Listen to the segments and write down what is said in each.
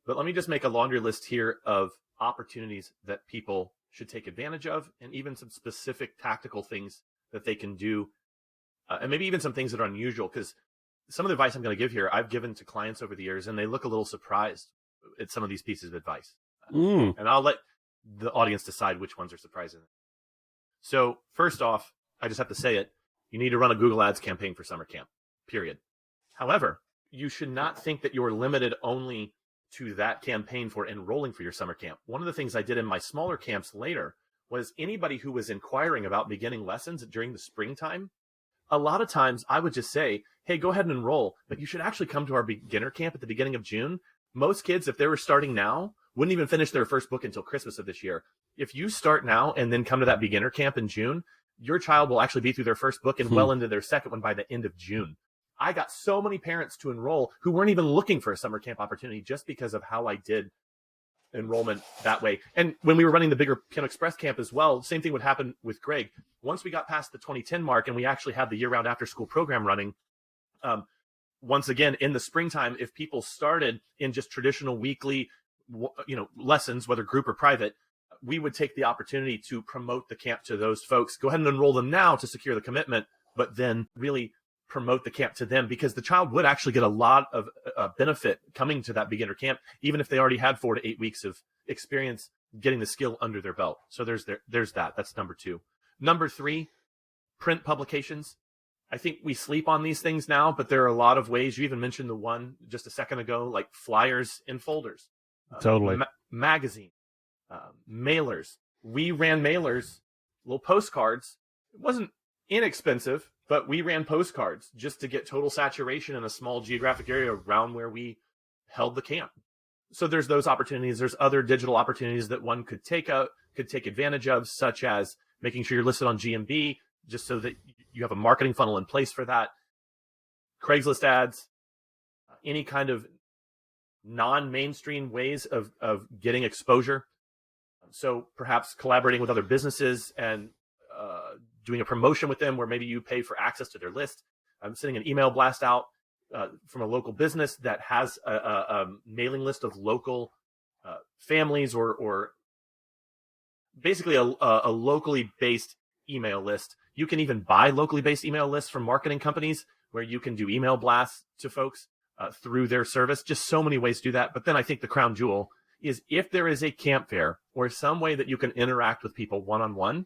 But let me just make a laundry list here of opportunities that people should take advantage of, and even some specific tactical things that they can do, and maybe even some things that are unusual, because some of the advice I'm going to give here, I've given to clients over the years, and they look a little surprised at some of these pieces of advice. And I'll let the audience decide which ones are surprising. So first off, I just have to say it, you need to run a Google Ads campaign for summer camp, period. However, you should not think that you're limited only to that campaign for enrolling for your summer camp. One of the things I did in my smaller camps later was anybody who was inquiring about beginning lessons during the springtime, a lot of times I would just say, hey, go ahead and enroll, but you should actually come to our beginner camp at the beginning of June. Most kids, if they were starting now, wouldn't even finish their first book until Christmas of this year. If you start now and then come to that beginner camp in June, your child will actually be through their first book and well into their second one by the end of June. I got so many parents to enroll who weren't even looking for a summer camp opportunity just because of how I did enrollment that way. And when we were running the bigger Piano Express camp as well, same thing would happen with Greg. Once we got past the 2010 mark and we actually had the year-round after-school program running, once again, in the springtime, if people started in just traditional weekly, lessons, whether group or private, we would take the opportunity to promote the camp to those folks. Go ahead and enroll them now to secure the commitment, but then really promote the camp to them, because the child would actually get a lot of benefit coming to that beginner camp, even if they already had 4 to 8 weeks of experience getting the skill under their belt. So there's that. That's number 2. Number 3, print publications. I think we sleep on these things now, but there are a lot of ways. You even mentioned the one just a second ago, like flyers in folders. Totally. Magazine, mailers. We ran mailers, little postcards. It wasn't inexpensive, but we ran postcards just to get total saturation in a small geographic area around where we held the camp. So there's those opportunities. There's other digital opportunities that one could take advantage of, such as making sure you're listed on GMB, just so that you have a marketing funnel in place for that. Craigslist ads, any kind of non-mainstream ways of getting exposure. So perhaps collaborating with other businesses and doing a promotion with them where maybe you pay for access to their list. I'm sending an email blast out from a local business that has a mailing list of local families or basically a locally based email list. You can even buy locally based email lists from marketing companies where you can do email blasts to folks through their service. Just so many ways to do that. But then I think the crown jewel is if there is a camp fair or some way that you can interact with people one-on-one,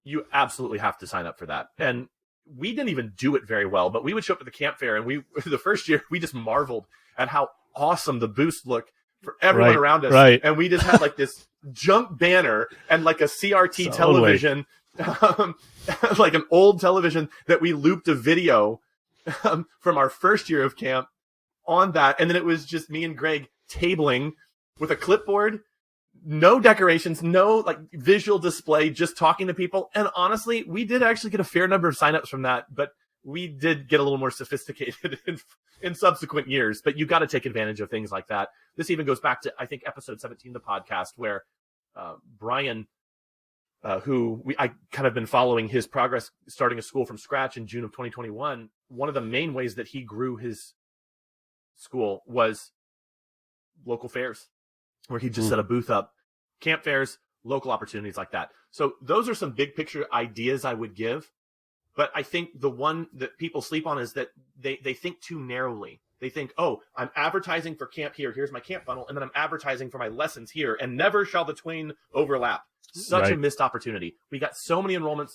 you absolutely have to sign up for that. And we didn't even do it very well, but we would show up at the camp fair, and the first year we just marveled at how awesome the booths look for everyone around us. Right. And we just had like this junk banner and like a CRT television, like an old television that we looped a video from our first year of camp on that. And then it was just me and Greg tabling with a clipboard, no decorations, no like visual display, just talking to people. And honestly, we did actually get a fair number of signups from that, but we did get a little more sophisticated in subsequent years. But you got to take advantage of things like that. This even goes back to, I think, episode 17 of the podcast, where Brian, I kind of been following his progress starting a school from scratch in June of 2021. One of the main ways that he grew his school was local fairs, where he just set a booth up, camp fairs, local opportunities like that. So those are some big picture ideas I would give. But I think the one that people sleep on is that they think too narrowly. They think, oh, I'm advertising for camp here. Here's my camp funnel. And then I'm advertising for my lessons here. And never shall the twain overlap. Such a missed opportunity. We got so many enrollments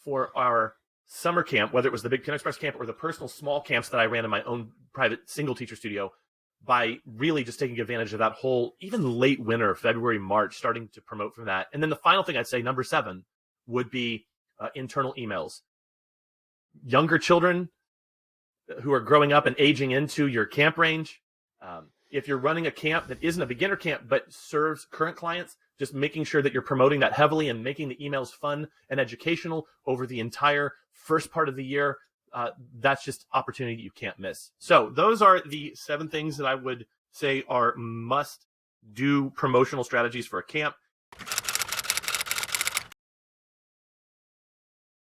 for our summer camp, whether it was the big Piano Express camp or the personal small camps that I ran in my own private single teacher studio, by really just taking advantage of that whole, even late winter, February, March, starting to promote from that. And then the final thing I'd say, number 7, would be internal emails. Younger children who are growing up and aging into your camp range. If you're running a camp that isn't a beginner camp but serves current clients, just making sure that you're promoting that heavily and making the emails fun and educational over the entire first part of the year. That's just opportunity you can't miss. So those are the 7 things that I would say are must-do promotional strategies for a camp.